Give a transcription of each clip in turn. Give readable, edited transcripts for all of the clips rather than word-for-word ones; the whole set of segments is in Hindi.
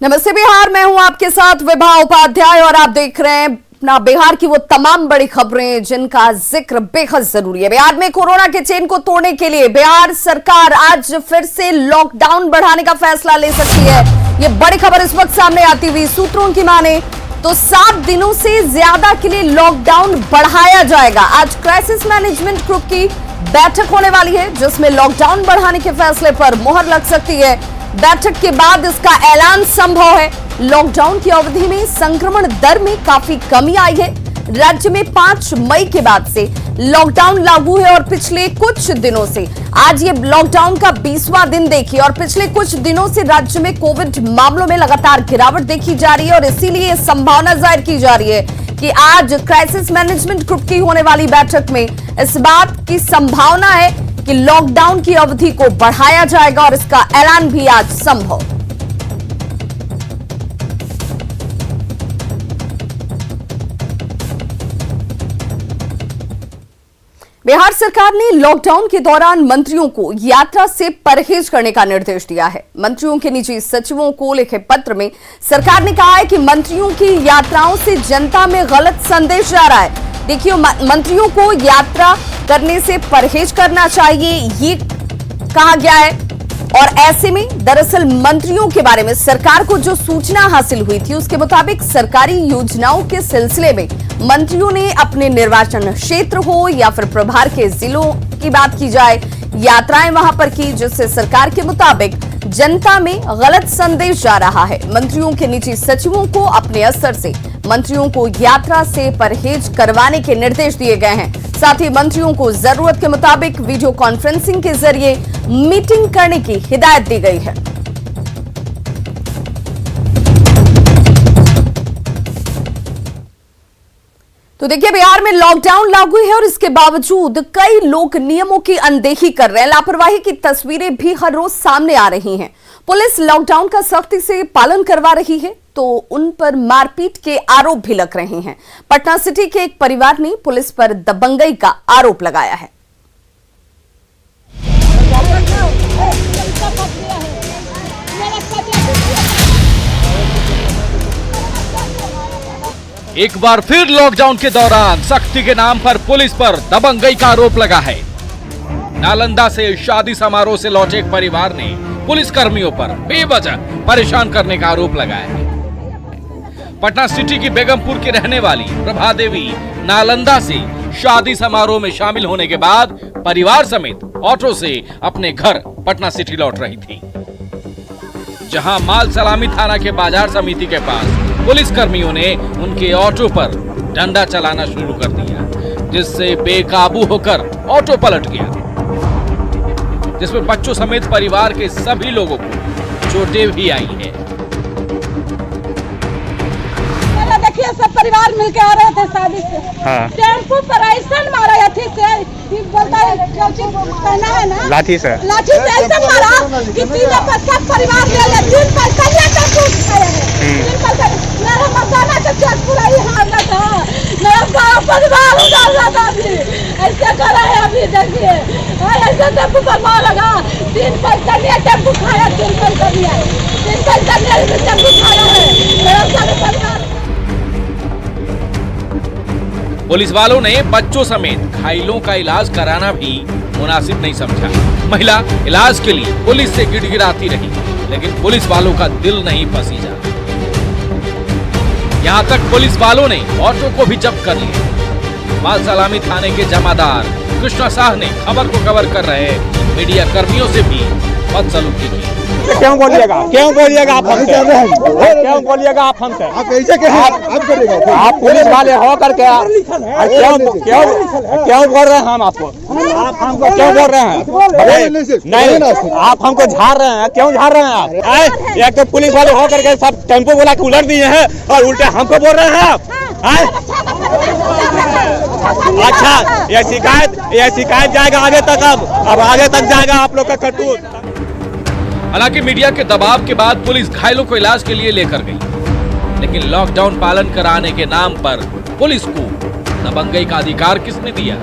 नमस्ते बिहार, मैं हूं आपके साथ विभा उपाध्याय और आप देख रहे हैं अपना बिहार की वो तमाम बड़ी खबरें जिनका जिक्र बेहद जरूरी है। बिहार में कोरोना के चेन को तोड़ने के लिए बिहार सरकार आज फिर से लॉकडाउन बढ़ाने का फैसला ले सकती है। ये बड़ी खबर इस वक्त सामने आती हुई सूत्रों की माने तो 7 दिनों से ज्यादा के लिए लॉकडाउन बढ़ाया जाएगा। आज क्राइसिस मैनेजमेंट ग्रुप की बैठक होने वाली है जिसमें लॉकडाउन बढ़ाने के फैसले पर मुहर लग सकती है। बैठक के बाद इसका ऐलान संभव है। लॉकडाउन की अवधि में संक्रमण दर में काफी कमी आई है। राज्य में 5 मई के बाद से लॉकडाउन लागू है और पिछले कुछ दिनों से आज ये लॉकडाउन का 20वां दिन देखिए और पिछले कुछ दिनों से राज्य में कोविड मामलों में लगातार गिरावट देखी जा रही है और इसीलिए संभावना जाहिर की जा रही है कि आज क्राइसिस मैनेजमेंट ग्रुप की होने वाली बैठक में इस बात की संभावना है कि लॉकडाउन की अवधि को बढ़ाया जाएगा और इसका ऐलान भी आज संभव। बिहार सरकार ने लॉकडाउन के दौरान मंत्रियों को यात्रा से परहेज करने का निर्देश दिया है। मंत्रियों के निजी सचिवों को लिखे पत्र में सरकार ने कहा है कि मंत्रियों की यात्राओं से जनता में गलत संदेश जा रहा है। देखिए, मंत्रियों को यात्रा करने से परहेज करना चाहिए, ये कहा गया है। और ऐसे में दरअसल मंत्रियों के बारे में सरकार को जो सूचना हासिल हुई थी उसके मुताबिक सरकारी योजनाओं के सिलसिले में मंत्रियों ने अपने निर्वाचन क्षेत्र हो या फिर प्रभार के जिलों की बात की जाए, यात्राएं वहां पर की जिससे सरकार के मुताबिक जनता में गलत संदेश जा रहा है। मंत्रियों के निजी सचिवों को अपने स्तर से मंत्रियों को यात्रा से परहेज करवाने के निर्देश दिए गए हैं। साथ ही मंत्रियों को जरूरत के मुताबिक वीडियो कॉन्फ्रेंसिंग के जरिए मीटिंग करने की हिदायत दी गई है। तो देखिए, बिहार में लॉकडाउन लागू है और इसके बावजूद कई लोग नियमों की अनदेखी कर रहे हैं। लापरवाही की तस्वीरें भी हर रोज सामने आ रही हैं। पुलिस लॉकडाउन का सख्ती से पालन करवा रही है तो उन पर मारपीट के आरोप भी लग रहे हैं। पटना सिटी के एक परिवार ने पुलिस पर दबंगई का आरोप लगाया है। एक बार फिर लॉकडाउन के दौरान सख्ती के नाम पर पुलिस पर दबंगई का आरोप लगा है। नालंदा से शादी समारोह से लौटे एक परिवार ने पुलिस कर्मियों पर बेवजह परेशान करने का आरोप लगाया है। पटना सिटी की बेगमपुर की रहने वाली प्रभा देवी नालंदा से शादी समारोह में शामिल होने के बाद परिवार समेत ऑटो से अपने घर पटना सिटी लौट रही थी, जहां माल सलामी थाना के बाजार समिति के पास पुलिस कर्मियों ने उनके ऑटो पर डंडा चलाना शुरू कर दिया, जिससे बेकाबू होकर ऑटो पलट गया, जिसमें बच्चों समेत परिवार के सभी लोगों को चोटें भी आई है। देखिए, सब परिवार मिलके आ रहे थे शादी से। टेम्पो पर ऐसा मारा लाठी से, बोलता है कहना है ना, लाठी से ऐसा मारा कि 3 पर सब परिवार ले ले 3 पैसा लेकर कूद खाए हैं। 3 पैसा मेरा मसाला का चेक पूरा ही हारना था, मेरा गाँव परिवार उजाला था। अभी ऐसे कर रहे हैं, अभी देखिए ऐसे टेम्पो पर मार लगा। 3 पैसा लिए टेम्पो खाया, 3 पैसा लिया, 3 पैसा लिए टेम्पो खाया है मेरा सारे परिवार। पुलिस वालों ने बच्चों समेत घायलों का इलाज कराना भी मुनासिब नहीं समझा। महिला इलाज के लिए पुलिस से गिड़गिड़ाती रही, लेकिन पुलिस वालों का दिल नहीं पसीजा। यहां तक पुलिस वालों ने ऑटो को भी जब्त कर लिया। माल सलामी थाने के जमादार कृष्णा साह ने खबर को कवर कर रहे मीडिया कर्मियों से भी बदसलूकी की। क्यों बोलिएगा आप हमसे? क्यों बोलिएगा आप हमसे? आप ऐसे करेंगे? आप पुलिस वाले हो करके क्यों बोल रहे हैं? हम आपको क्यों बोल रहे हैं? नहीं, आप हमको झाड़ रहे हैं। क्यों झाड़ रहे हैं आप? एक तो पुलिस वाले हो करके सब टेम्पो बोला के उलट दिए हैं और उल्टे हमको बोल रहे हैं आप। अच्छा, ये शिकायत जाएगा आगे तक। अब आगे तक जाएगा आप लोग का करतूत। हालांकि मीडिया के दबाव के बाद पुलिस घायलों को इलाज के लिए लेकर गई, लेकिन लॉकडाउन पालन कराने के नाम पर पुलिस को दबंगई का अधिकार किसने दिया?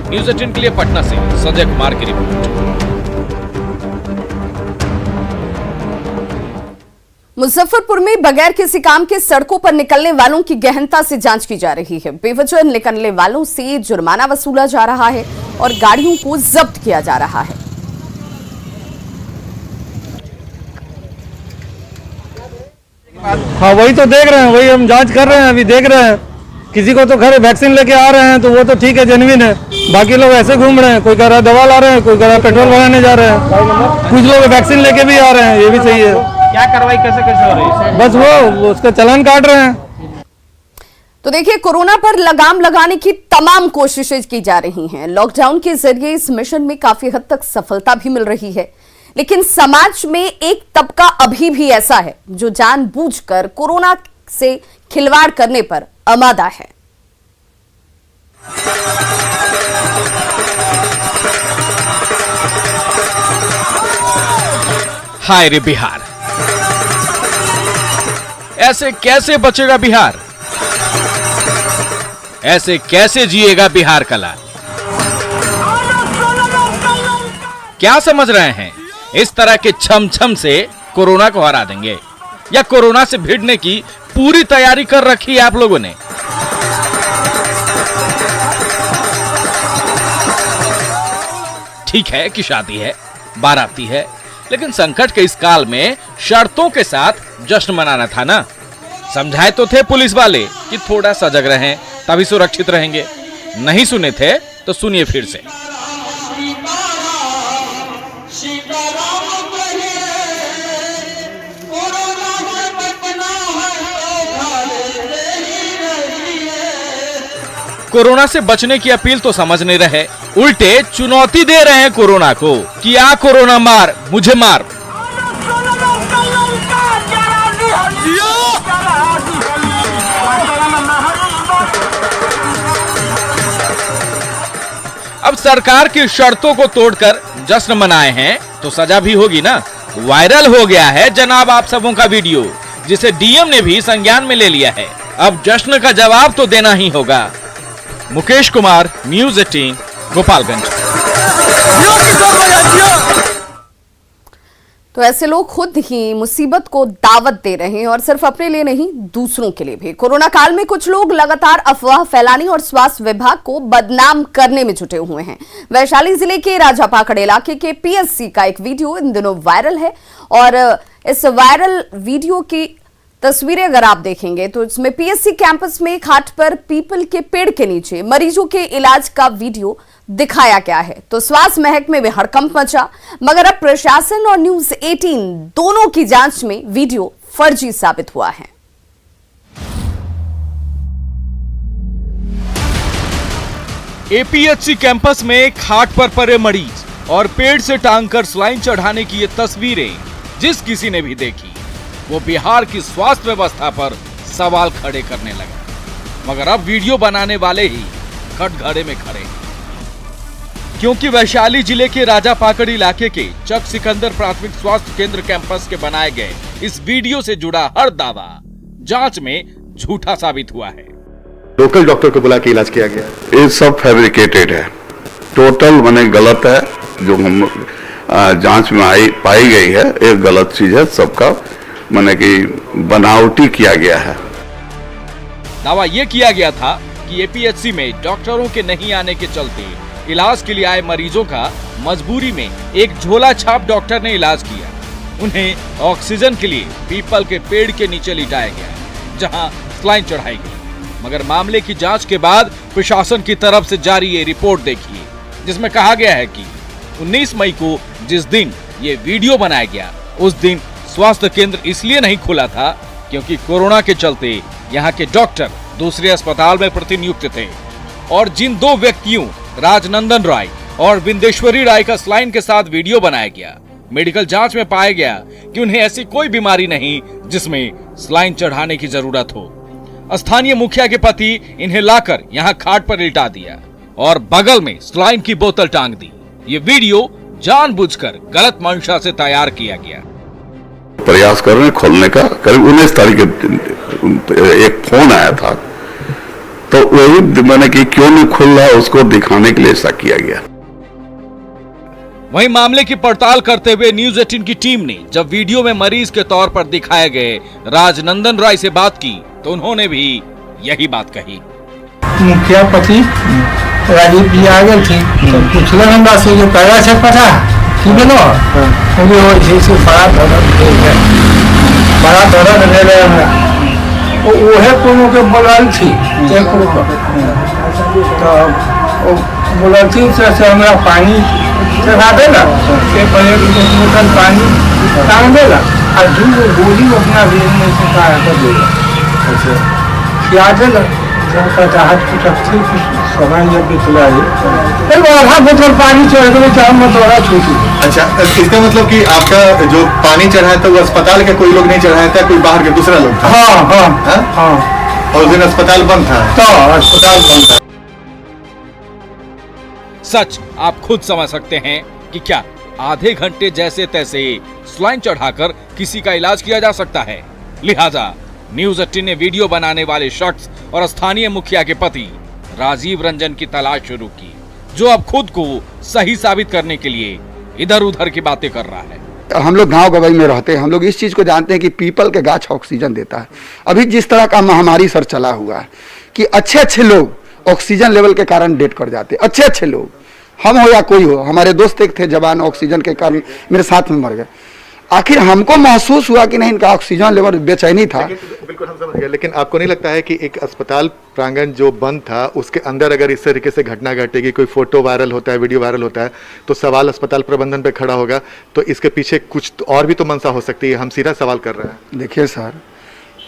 न्यूज़ 18 के लिए पटना से संजय कुमार की रिपोर्ट। मुजफ्फरपुर में बगैर किसी काम के सड़कों पर निकलने वालों की गहनता से जांच की जा रही है। बेवजह निकलने वालों से जुर्माना वसूला जा रहा है और गाड़ियों को जब्त किया जा रहा है। हाँ, वही तो देख रहे हैं, वही हम जांच कर रहे हैं, अभी देख रहे हैं। किसी को तो घर वैक्सीन लेके आ रहे हैं तो वो तो ठीक है, जेन्युइन है। बाकी लोग ऐसे घूम रहे हैं, कोई कह रहा है दवा ला रहे हैं, कोई कह रहा है पेट्रोल भराने जा रहे हैं, कुछ लोग वैक्सीन लेके भी आ रहे हैं, ये भी सही है। क्या कार्रवाई कैसे हो रही है? बस वो उसका चालान काट रहे हैं। तो देखिए, कोरोना पर लगाम लगाने की तमाम कोशिशें की जा रही हैं। लॉकडाउन के जरिए इस मिशन में काफी हद तक सफलता भी मिल रही है, लेकिन समाज में एक तबका अभी भी ऐसा है जो जानबूझकर कोरोना से खिलवाड़ करने पर आमादा है। हाय रे बिहार, ऐसे कैसे बचेगा बिहार? ऐसे कैसे जिएगा बिहार का लाल? क्या समझ रहे हैं इस तरह के छम-छम से कोरोना को हरा देंगे? या कोरोना से भिड़ने की पूरी तैयारी कर रखी है आप लोगों ने? ठीक है कि शादी है, बाराती है, लेकिन संकट के इस काल में शर्तों के साथ जश्न मनाना था ना। समझाए तो थे पुलिस वाले कि थोड़ा सजग रहें तभी सुरक्षित रहेंगे। नहीं सुने थे तो सुनिए फिर से। कोरोना से बचने की अपील तो समझ नहीं रहे, उल्टे चुनौती दे रहे हैं कोरोना को कि आ कोरोना मार, मुझे मार। अब सरकार की शर्तों को तोड़कर जश्न मनाए हैं तो सजा भी होगी ना। वायरल हो गया है जनाब आप सबों का वीडियो, जिसे डीएम ने भी संज्ञान में ले लिया है। अब जश्न का जवाब तो देना ही होगा। मुकेश कुमार, न्यूज़ 18, गोपालगंज। तो ऐसे लोग खुद ही मुसीबत को दावत दे रहे हैं, और सिर्फ अपने लिए नहीं, दूसरों के लिए भी। कोरोना काल में कुछ लोग लगातार अफवाह फैलाने और स्वास्थ्य विभाग को बदनाम करने में जुटे हुए हैं। वैशाली जिले के राजापाकड़ इलाके के पीएससी का एक वीडियो इन दिनों वायरल है, और इस वायरल वीडियो की तस्वीरें अगर आप देखेंगे तो इसमें पीएससी कैंपस में खाट पर पीपल के पेड़ के नीचे मरीजों के इलाज का वीडियो दिखाया गया है। तो स्वास्थ्य महकमे में हड़कंप मचा, मगर अब प्रशासन और न्यूज़ 18 दोनों की जांच में वीडियो फर्जी साबित हुआ है। एपीएचसी कैंपस में खाट पर पड़े मरीज और पेड़ से टांगकर स्लाइन चढ़ाने की ये तस्वीरें जिस किसी ने भी देखी, वो बिहार की स्वास्थ्य व्यवस्था पर सवाल खड़े करने लगा। मगर अब वीडियो बनाने वाले ही कटघरे में खड़े हैं, क्योंकि वैशाली जिले के राजापाकड़ इलाके के चक सिकंदर प्राथमिक स्वास्थ्य केंद्र कैंपस के बनाए गए इस वीडियो से जुड़ा हर दावा जांच में झूठा साबित हुआ है। लोकल डॉक्टर को बुला के इलाज किया गया। ये सब फैब्रिकेटेड है, टोटल माने गलत है। जो हम जांच में पाई गई है ये गलत चीज है, सबका माने कि बनावटी किया गया है। दावा यह किया गया था कि एपीएचसी में डॉक्टरों के नहीं आने के चलते इलाज के लिए आए मरीजों का मजबूरी में एक झोला छाप डॉक्टर ने इलाज किया। उन्हें ऑक्सीजन के लिए पीपल के पेड़ के नीचे लिटाया गया, जहां स्लाइन चढ़ाई गई। मगर मामले की जांच के बाद प्रशासन की तरफ से जारी ये रिपोर्ट देखिए, जिसमें कहा गया है कि 19 मई को जिस दिन ये वीडियो बनाया गया, उस दिन स्वास्थ्य केंद्र इसलिए नहीं खुला था क्योंकि कोरोना के चलते यहाँ के डॉक्टर दूसरे अस्पताल में प्रतिनियुक्त थे। और जिन दो व्यक्तियों राजनंदन राय और विंदेश्वरी राय का स्लाइन के साथ वीडियो बनाया गया, मेडिकल जांच में पाया गया कि उन्हें ऐसी कोई बीमारी नहीं जिसमें स्लाइन चढ़ाने की जरूरत हो। स्थानीय मुखिया के पति इन्हें लाकर यहाँ खाट पर लिटा दिया और बगल में स्लाइन की बोतल टांग दी। ये वीडियो जानबूझकर गलत मंशा से तैयार किया गया। प्रयास कर रहे हैं खोलने का। करीब 19 तारीख एक फोन आया था, तो वही मैंने कि क्यों नहीं खुल रहा उसको दिखाने के लिए ऐसा किया गया। वहीं मामले की पड़ताल करते हुए न्यूज 18 की टीम ने जब वीडियो में मरीज के तौर पर दिखाए गए राजनंदन राय से बात की तो उन्होंने भी यही बात कही। मुखिया पति राजीव जी आ गए थे तो पूछल हमरा से जो पैसा से पता की बोलो वो जैसे बड़ा दर्द ले रहे हैं ओहे कोनो के बोलल थी एक तो बोलल थी से हमरा पानी चढ़ा देला के पहले बोतल पानी टांग देला और दूध गोली अपना भेज में से का कर देला अच्छा क्या देला चाहत की तकलीफ समय जब भी चला है आधा बोतल पानी चढ़ गए चाहे मत छूटी। अच्छा, इसका मतलब कि आपका जो पानी चढ़ाया था वो अस्पताल के कोई लोग नहीं चढ़ाया था, कोई बाहर के दूसरा लोग था? हाँ हाँ हाँ हाँ। और उस दिन अस्पताल बंद था? तो अस्पताल बंद था। सच आप खुद समझ सकते हैं कि क्या आधे घंटे जैसे तैसे स्लाइन चढ़ाकर किसी का इलाज किया जा सकता है। लिहाजा न्यूज 18 ने वीडियो बनाने वाले शख्स और स्थानीय मुखिया के पति राजीव रंजन की तलाश शुरू की, जो अब खुद को सही साबित करने के लिए इधर उधर की बातें कर रहा है। हम लोग गांव गवई में रहते हैं, हम लोग इस चीज को जानते हैं कि पीपल के गाछ ऑक्सीजन देता है। अभी जिस तरह का महामारी सर चला हुआ है कि अच्छे लोग ऑक्सीजन लेवल के कारण डेथ कर जाते हैं, अच्छे लोग, हम हो या कोई हो। हमारे दोस्त एक थे जवान, ऑक्सीजन के कारण मेरे साथ में मर गए। आखिर हमको महसूस हुआ कि नहीं, इनका ऑक्सीजन लेवल बेचैनी था। बिल्कुल हम समझ गए, लेकिन आपको नहीं लगता है कि एक अस्पताल प्रांगण जो बंद था उसके अंदर अगर इस तरीके से घटना घटेगी, कोई फोटो वायरल होता है, वीडियो वायरल होता है, तो सवाल अस्पताल प्रबंधन पे खड़ा होगा। तो इसके पीछे कुछ और भी तो मंशा हो सकती है, हम सीधा सवाल कर रहे हैं। देखिए सर,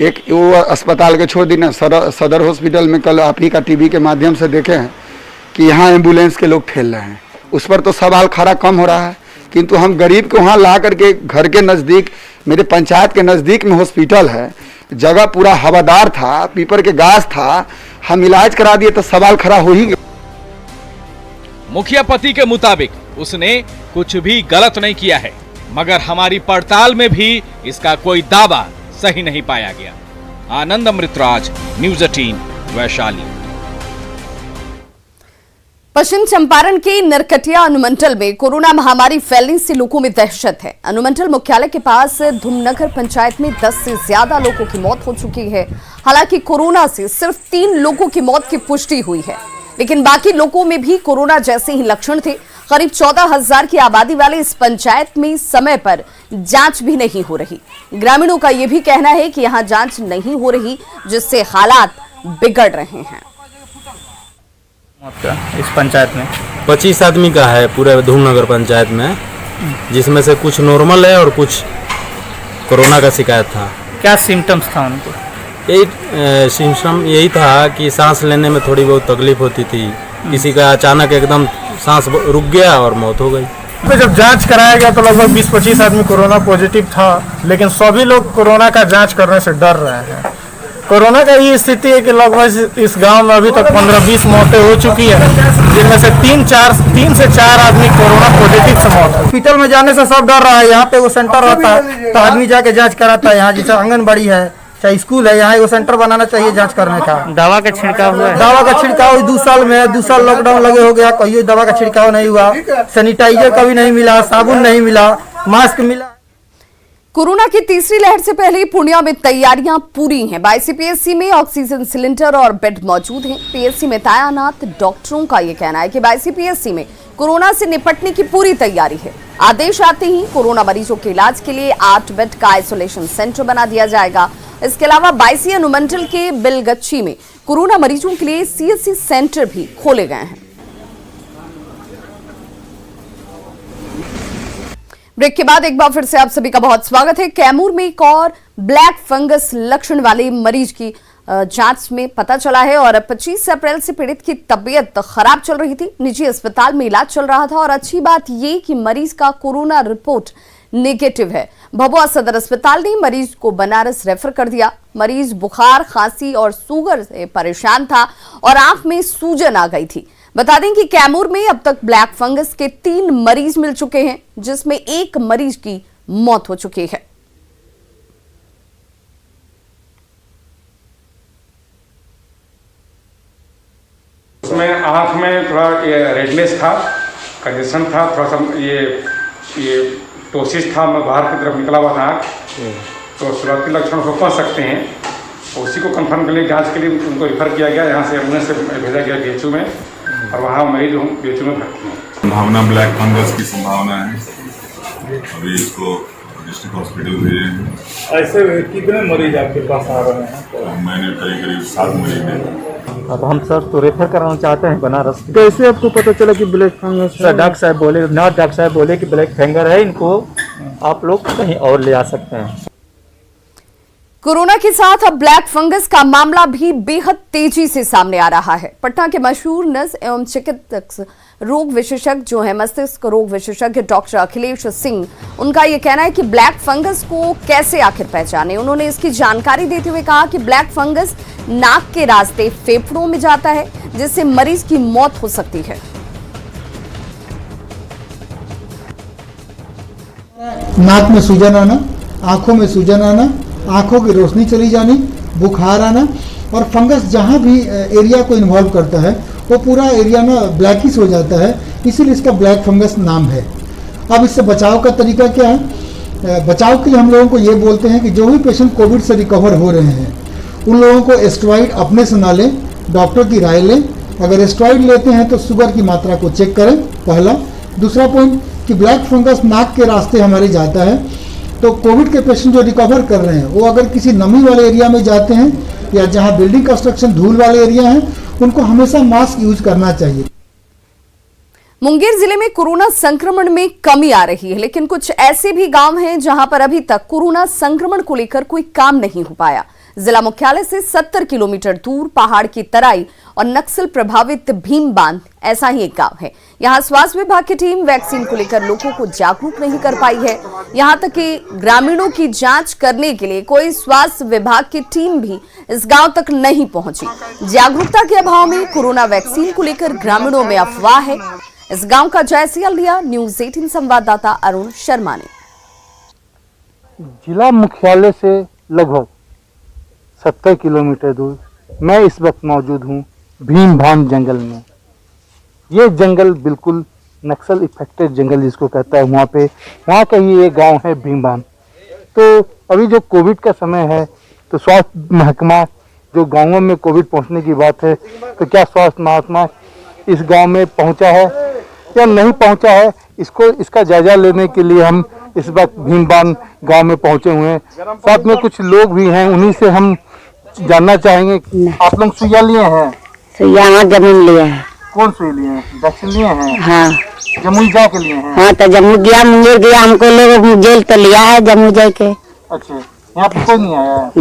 एक वो अस्पताल के छोड़ दी ना, सदर हॉस्पिटल में कल आप ही का टीवी के माध्यम से देखे हैं कि यहाँ एम्बुलेंस के लोग ठेल रहे हैं, उस पर तो सवाल खड़ा कम हो रहा है। किंतु हम गरीब को वहाँ ला करके घर के नज़दीक, मेरे पंचायत के नज़दीक में हॉस्पिटल है, जगह पूरा हवादार था, पीपर के गाछ था, हम इलाज करा दिए तो सवाल खड़ा हो ही गया। मुखिया पति के मुताबिक उसने कुछ भी गलत नहीं किया है, मगर हमारी पड़ताल में भी इसका कोई दावा सही नहीं पाया गया। आनंद अमृतराज, न्यूज 18 वैशाली। पश्चिम चंपारण के नरकटिया अनुमंडल में कोरोना महामारी फैलने से लोगों में दहशत है। अनुमंडल मुख्यालय के पास धूमनगर पंचायत में 10 से ज्यादा लोगों की मौत हो चुकी है। हालांकि कोरोना से सिर्फ 3 लोगों की मौत की पुष्टि हुई है, लेकिन बाकी लोगों में भी कोरोना जैसे ही लक्षण थे। करीब 14,000 की आबादी वाले इस पंचायत में समय पर जांच भी नहीं हो रही। ग्रामीणों का यह भी कहना है कि यहां जांच नहीं हो रही, जिससे हालात बिगड़ रहे हैं। इस पंचायत में 25 आदमी का है पूरे धूमनगर पंचायत में, जिसमें से कुछ नॉर्मल है और कुछ कोरोना का शिकायत था। क्या सिम्टम्स था उनको? यही सिम्टम यही था कि सांस लेने में थोड़ी बहुत तकलीफ होती थी, किसी का अचानक एकदम सांस रुक गया और मौत हो गई। तो जब जांच कराया गया तो लगभग 20-25 आदमी कोरोना पॉजिटिव था, लेकिन सभी लोग कोरोना का जांच करने से डर रहे हैं। कोरोना का ये स्थिति है कि लगभग इस गांव में अभी तक 15-20 मौतें हो चुकी है, जिनमें से 3 से 4 आदमी कोरोना पॉजिटिव से मौत। हॉस्पिटल में जाने से सब डर रहा है। यहाँ पे वो सेंटर रहता है तो आदमी जाके जांच कराता है। यहाँ जैसे आंगनबाड़ी है, चाहे स्कूल है, यहाँ वो सेंटर बनाना चाहिए जांच करने का। दवा का छिड़काव हुआ है? दवा का छिड़काव 2 साल में 2 साल लॉकडाउन लगे हो गया, कहीं दवा का छिड़काव नहीं हुआ। सैनिटाइजर कभी नहीं मिला, साबुन नहीं मिला, मास्क मिला। कोरोना की तीसरी लहर से पहले पूर्णिया में तैयारियां पूरी हैं। बाईसीपीएससी में ऑक्सीजन सिलेंडर और बेड मौजूद हैं। पीएससी में तैनात डॉक्टरों का यह कहना है कि बाईसीपीएससी में कोरोना से निपटने की पूरी तैयारी है। आदेश आते ही कोरोना मरीजों के इलाज के लिए 8 बेड का आइसोलेशन सेंटर बना दिया जाएगा। इसके अलावा 22 अनुमंडल के बिलगच्छी में कोरोना मरीजों के लिए सीएससी सेंटर भी खोले गए हैं। ब्रेक के बाद एक बार फिर से आप सभी का बहुत स्वागत है। कैमूर में एक और ब्लैक फंगस लक्षण वाले मरीज की जांच में पता चला है और 25 अप्रैल से पीड़ित की तबीयत खराब चल रही थी। निजी अस्पताल में इलाज चल रहा था और अच्छी बात ये कि मरीज का कोरोना रिपोर्ट नेगेटिव है। भभुआ सदर अस्पताल ने मरीज को बनारस रेफर कर दिया। मरीज बुखार, खांसी और शुगर से परेशान था और आंख में सूजन आ गई थी। बता दें कि कैमूर में अब तक ब्लैक फंगस के 3 मरीज मिल चुके हैं, जिसमें 1 मरीज की मौत हो चुकी है। उसमें आंख में थोड़ा रेडनेस था कंजेशन था, थोड़ा सा ये टोसिस था, मैं बाहर की तरफ निकला हुआ था, तो शुरुआती लक्षण हो पा सकते हैं। उसी को कंफर्म के लिए जांच के लिए उनको रेफर किया गया, यहाँ से एम्बुलेंस से भेजा गया BHU में, और वहाँ मरीज BHU में भर्ती हैं। संभावना ब्लैक फंगस की संभावना है, अभी इसको डिस्ट्रिक्ट हॉस्पिटल भेजे हैं। ऐसे कितने मरीज आपके पास आ रहे हैं? मैंने करीब 7 मरीज देखे। अब हम सर तो रेफर कराना चाहते हैं बनारस। कैसे आपको पता चला कि ब्लैक फंगस? सर डॉक्टर साहब बोले कि ब्लैक फिंगर है, इनको आप लोग कहीं और ले आ सकते हैं। कोरोना के साथ अब ब्लैक फंगस का मामला भी बेहद तेजी से सामने आ रहा है। पटना के मशहूर नर्स एवं चिकित्सक रोग विशेषज्ञ जो है मस्तिष्क रोग विशेषज्ञ डॉक्टर अखिलेश सिंह, उनका यह कहना है कि ब्लैक फंगस को कैसे आखिर पहचाने। उन्होंने इसकी जानकारी देते हुए कहा कि ब्लैक फंगस नाक के रास्ते फेफड़ों में जाता है, जिससे मरीज की मौत हो सकती है। नाक में सूजन आना, आंखों में सूजन आना, आंखों की रोशनी चली जानी, बुखार आना, और फंगस जहाँ भी एरिया को इन्वॉल्व करता है वो पूरा एरिया ना ब्लैकिश हो जाता है, इसीलिए इसका ब्लैक फंगस नाम है। अब इससे बचाव का तरीका क्या है? बचाव के लिए हम लोगों को ये बोलते हैं कि जो भी पेशेंट कोविड से रिकवर हो रहे हैं उन लोगों को एस्टेरॉइड अपने से ना लें, डॉक्टर की राय लें। अगर एस्टेरॉइड लेते हैं तो शुगर की मात्रा को चेक करें, पहला। दूसरा पॉइंट कि ब्लैक फंगस नाक के रास्ते हमारे जाता है, तो कोविड के पेशेंट जो रिकवर कर रहे हैं वो अगर किसी नमी वाले एरिया में जाते हैं या जहां बिल्डिंग कंस्ट्रक्शन धूल वाले एरिया हैं, उनको हमेशा मास्क यूज करना चाहिए। मुंगेर जिले में कोरोना संक्रमण में कमी आ रही है, लेकिन कुछ ऐसे भी गांव हैं जहां पर अभी तक कोरोना संक्रमण को लेकर कोई काम नहीं हो पाया। जिला मुख्यालय से 70 किलोमीटर दूर पहाड़ की तराई और नक्सल प्रभावित भीम बांध ऐसा ही एक गांव है। यहां स्वास्थ्य विभाग की टीम वैक्सीन को लेकर लोगों को जागरूक नहीं कर पाई है। यहां तक कि ग्रामीणों की जांच करने के लिए कोई स्वास्थ्य विभाग की टीम भी इस गांव तक नहीं पहुंची। जागरूकता के अभाव में कोरोना वैक्सीन को लेकर ग्रामीणों में अफवाह है। इस गांव का जायजा लिया न्यूज़ 18 संवाददाता अरुण शर्मा ने। जिला मुख्यालय से लगभग 70 किलोमीटर दूर मैं इस वक्त मौजूद हूँ भीमबांध जंगल में। ये जंगल बिल्कुल नक्सल इफेक्टेड जंगल जिसको कहता है, वहाँ का ही एक गांव है भीमबांध। तो अभी जो कोविड का समय है तो स्वास्थ्य महकमा जो गांवों में कोविड पहुंचने की बात है, तो क्या स्वास्थ्य महकमा इस गांव में पहुंचा है या नहीं पहुंचा है, इसका जायजा लेने के लिए हम इस वक्त भीमबांध गांव में पहुंचे हुए हैं। साथ में कुछ लोग भी हैं, उन्हीं से हम जानना चाहेंगे। आप लोग सुइया लिए हैं? सुइया हाँ, जमीन लिए हैं। कौन सुई लिए हैं? वैक्सीन लिए हैं? हाँ। जमुई जा के लिए हैं? हाँ, तो जम्मू गया, मुंगेर गया, हमको लोग जेल तो लिया है जम्मू जाके। अच्छा, यहाँ पे कोई नहीं आया?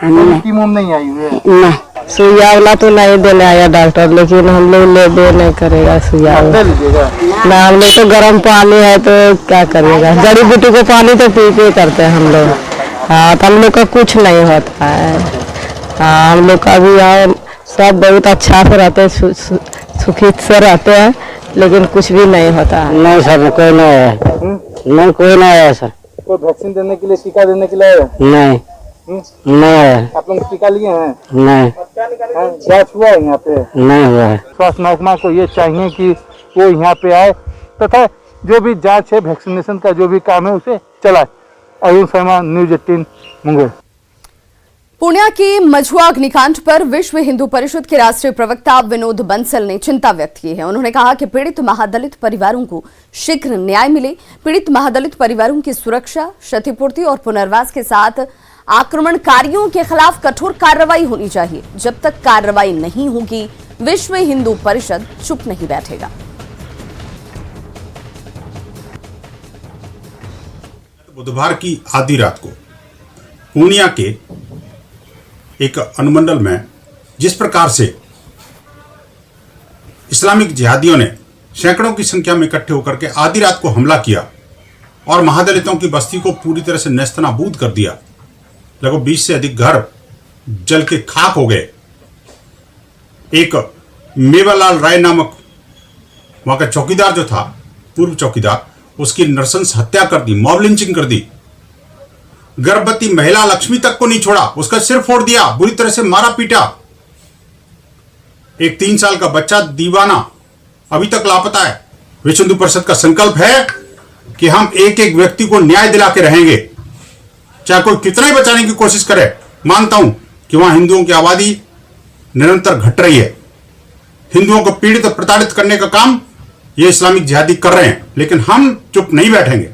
नहीं, टीम नहीं आई हुई है? नहीं, सुइया वाला तो नहीं देने आया डॉक्टर, लेकिन हम लोग ले दे नहीं करेगा सुइया। दे लीजिएगा ना, हम लोग तो गर्म पानी है तो क्या करिएगा, जड़ी बूटी को पानी तो पी करते हैं हम लोग। हाँ, तो हम लोग का कुछ नहीं होता है। हाँ, हम लोग का भी यहाँ सब बहुत अच्छा से रहते हैं, सुखी से रहते हैं, लेकिन कुछ भी नहीं होता है। नहीं सर, कोई नहीं है। नहीं, कोई नहीं है सर। कोई वैक्सीन देने के लिए, टीका देने के लिए? नहीं, नहीं है। आप लोग टीका लिए हैं? नहीं। जांच हुआ है यहाँ पे? नहीं हुआ है। स्वास्थ्य महकमा को ये चाहिए कि वो यहाँ पे आए तथा जो भी जांच है, वैक्सीनेशन का जो भी काम है उसे चलाए। अरुण शर्मा, न्यूज़ 18 मुंगेर। पुण्या के मझुआ अग्निकांड पर विश्व हिंदू परिषद के राष्ट्रीय प्रवक्ता विनोद बंसल ने चिंता व्यक्त की है। उन्होंने कहा कि पीड़ित महादलित परिवारों को शीघ्र न्याय मिले। पीड़ित महादलित परिवारों की सुरक्षा, क्षतिपूर्ति और पुनर्वास के साथ आक्रमणकारियों के खिलाफ कठोर कार्रवाई होनी चाहिए। जब तक कार्रवाई नहीं होगी, विश्व हिंदू परिषद चुप नहीं बैठेगा। बुधवार की आधी रात को पूर्णिया के एक अनुमंडल में जिस प्रकार से इस्लामिक जिहादियों ने सैकड़ों की संख्या में इकट्ठे होकर के आधी रात को हमला किया और महादलितों की बस्ती को पूरी तरह से नेस्तनाबूद कर दिया। लगभग 20 से अधिक घर जल के खाक हो गए। एक मेवालाल राय नामक वहां का चौकीदार जो था, पूर्व चौकीदार, उसकी नृशंस हत्या कर दी, मॉब लिंचिंग कर दी। गर्भवती महिला लक्ष्मी तक को नहीं छोड़ा, उसका सिर फोड़ दिया, बुरी तरह से मारा पीटा। एक 3 साल का बच्चा दीवाना अभी तक लापता है। विश्व हिंदू परिषद का संकल्प है कि हम एक एक व्यक्ति को न्याय दिला के रहेंगे, चाहे कोई कितना ही बचाने की कोशिश करे। मानता हूं कि वहां हिंदुओं की आबादी निरंतर घट रही है। हिंदुओं को पीड़ित और प्रताड़ित करने का काम ये इस्लामिक जिहादी कर रहे हैं, लेकिन हम चुप नहीं बैठेंगे।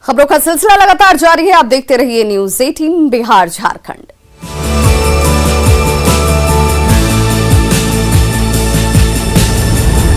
खबरों का सिलसिला लगातार जारी है, आप देखते रहिए न्यूज़ 18 बिहार झारखंड।